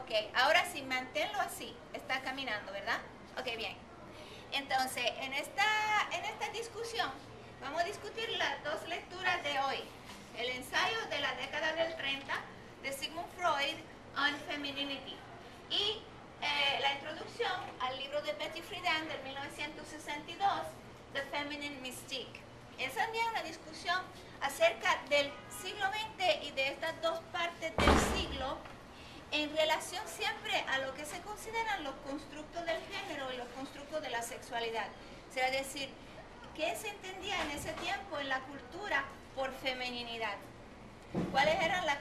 Ok, ahora sí, manténlo así. Está caminando, ¿verdad? Ok, bien. Entonces, en esta discusión, vamos a discutir las dos lecturas de hoy. El ensayo de la década del 30 de Sigmund Freud on Femininity. Y la introducción al libro de Betty Friedan del 1962, The Feminine Mystique. Es también una discusión acerca del siglo XX y de estas dos partes del siglo en relación siempre a lo que se consideran los constructos del género y los constructos de la sexualidad. O sea, es decir, ¿qué se entendía en ese tiempo en la cultura por femeninidad? ¿Cuáles eran las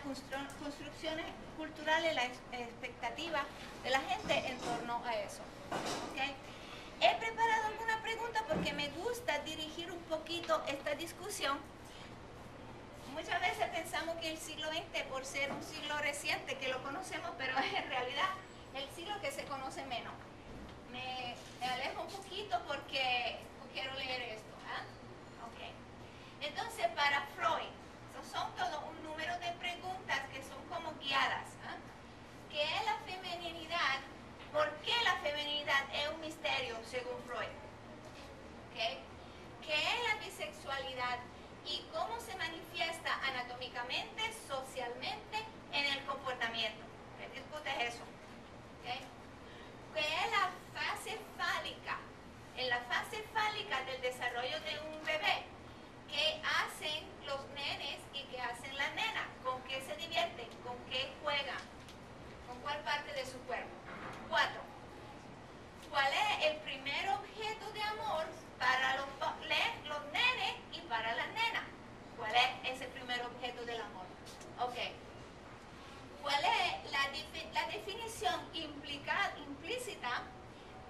construcciones culturales, las expectativas de la gente en torno a eso? ¿Okay? He preparado alguna pregunta porque me gusta dirigir un poquito esta discusión. Muchas veces pensamos que el siglo XX, por ser un siglo reciente, que lo conocemos, pero en realidad el siglo que se conoce menos. Me alejo un poquito porque quiero leer esto. Okay. Entonces, para Freud, son todo un número de preguntas que son como guiadas. ¿Qué es la femeninidad? ¿Por qué la femeninidad es un misterio según Freud? ¿Okay? ¿Qué es la bisexualidad? ¿Y cómo se manifiesta anatómicamente, socialmente, en el comportamiento? ¿Qué discute eso? ¿Okay? ¿Qué es la fase fálica? En la fase fálica del desarrollo de un bebé, ¿qué hacen los nenes y qué hacen las nenas? ¿Con qué se divierten? ¿Con qué juegan? ¿Con cuál parte de su cuerpo? 4. ¿Cuál es el primer objeto de amor para los nenes y para las nenas? ¿Cuál es ese primer objeto del amor? Ok. ¿Cuál es la definición implícita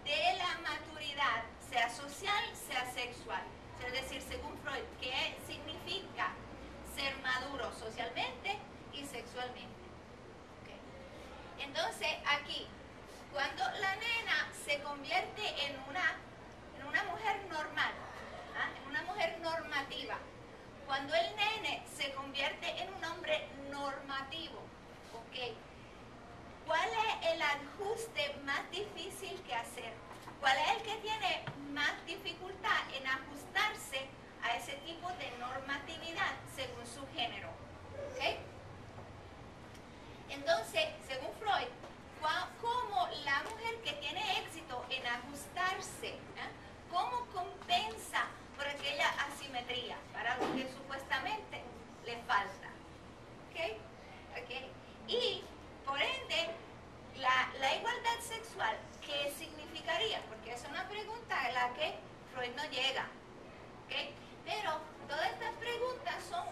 de la maturidad, sea social, sea sexual? Es decir, según Freud, ¿qué significa ser maduro socialmente y sexualmente? Okay. Entonces, aquí, cuando la nena se convierte en una mujer normal, en una mujer normativa, cuando el nene se convierte en un hombre normativo, ¿okay? ¿Cuál es el ajuste más difícil que hacer? ¿Cuál es el que tiene más dificultad en ajustarse a ese tipo de normatividad según su género? ¿Okay? Entonces, según Freud, ¿cómo la mujer que tiene éxito en ajustarse, cómo compensa por aquella asimetría para lo que supuestamente le falta? ¿Okay? ¿Okay? Y, por ende, la igualdad sexual, ¿qué significaría? Porque es una pregunta a la que Freud no llega. ¿Okay? Pero todas estas preguntas son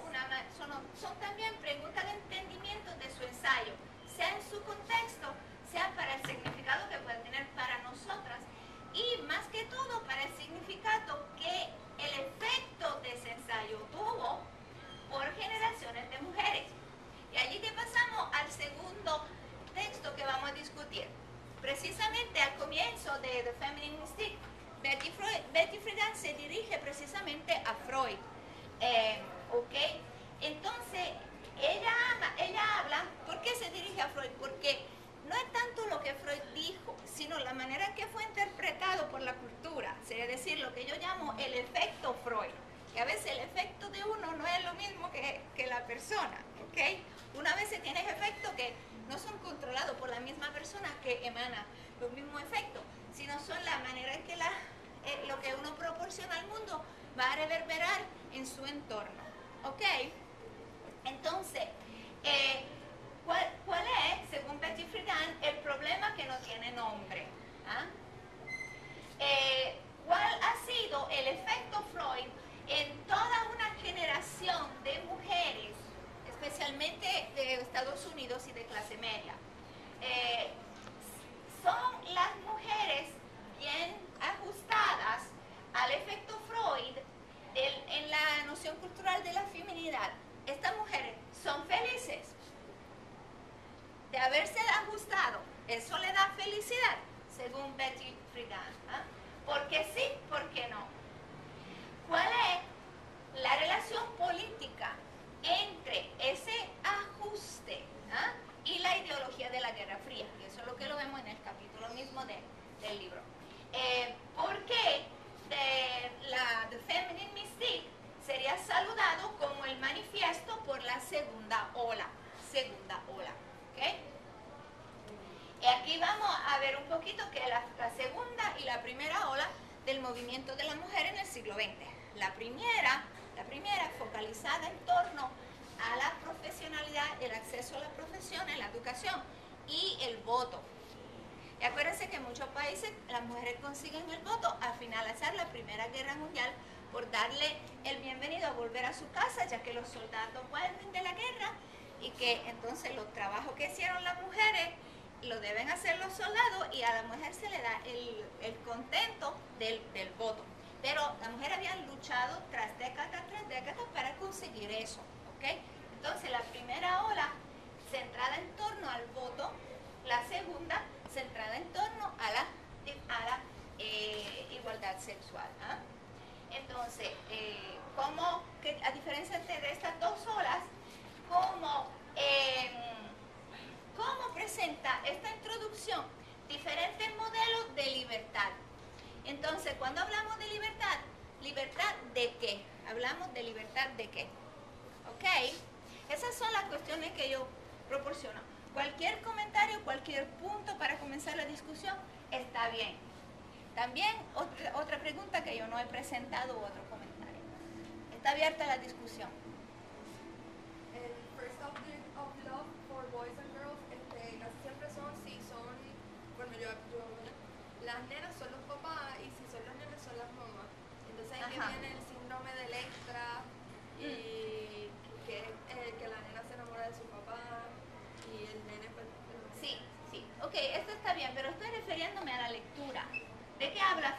también preguntas de entendimiento de su ensayo, sea en su contexto, sea para el significado que puede tener para nosotras, y más que todo para el significado que el efecto de ese ensayo tuvo por generaciones de mujeres. Y allí que pasamos al segundo texto que vamos a discutir. Precisamente al comienzo de The Feminine Mystique, Betty Friedan se dirige precisamente a Freud. ¿Okay? Entonces, ella habla, ¿por qué se dirige a Freud? Porque no es tanto lo que Freud dijo, sino la manera en que fue interpretado por la cultura. Es decir, lo que yo llamo el efecto Freud. Que a veces el efecto de uno no es lo mismo que la persona. ¿Okay? Una vez tienes efectos que no son controlados por la misma persona que emana los mismos efectos, sino son la manera en que lo que uno proporciona al mundo va a reverberar en su entorno. ¿Ok? Entonces, ¿cuál es, según Betty Friedan, el problema que no tiene nombre? ¿Cuál ha sido el efecto Freud en toda una generación de mujeres, especialmente de Estados Unidos y de clase media? Son las mujeres bien ajustadas al efecto Freud en la noción cultural de la feminidad. Estas mujeres son felices de haberse ajustado. ¿Eso le da felicidad? Según Betty Friedan. ¿Por qué sí? ¿Por qué no? ¿Cuál es la relación política entre ese ajuste y la ideología de la Guerra Fría, y eso es lo que lo vemos en el capítulo mismo del libro. ¿Por qué The Feminine Mystique sería saludado como el manifiesto por la segunda ola? ¿Okay? Y aquí vamos a ver un poquito que la segunda y la primera ola del movimiento de la mujer en el siglo XX. La primera focalizada en torno a la profesionalidad, el acceso a la profesión, a la educación y el voto. Y acuérdense que en muchos países las mujeres consiguen el voto al finalizar la Primera Guerra Mundial por darle el bienvenido a volver a su casa, ya que los soldados vuelven de la guerra y que entonces los trabajos que hicieron las mujeres lo deben hacer los soldados y a la mujer se le da el contento del voto. Pero las mujeres habían luchado tras décadas para conseguir eso, ¿ok? Entonces la primera ola centrada en torno al voto, la segunda centrada en torno a la igualdad sexual. Entonces, a diferencia de estas dos olas, ¿cómo presenta esta introducción diferentes modelos de libertad? Entonces, cuando hablamos de libertad, ¿libertad de qué? Hablamos de libertad de qué. ¿Ok? Esas son las cuestiones que yo proporciono. Cualquier comentario, cualquier punto para comenzar la discusión está bien. También otra pregunta que yo no he presentado u otro comentario. Está abierta la discusión. El first object of love for boys and girls, casi siempre son, bueno, las nenas son los papás y si son los nenes son las mamás. Entonces ahí que viene el síndrome de Electra y que la nena se enamora de su papá y el nene pues... Sí, ok, esto está bien, pero estoy refiriéndome a la lectura. ¿De qué habla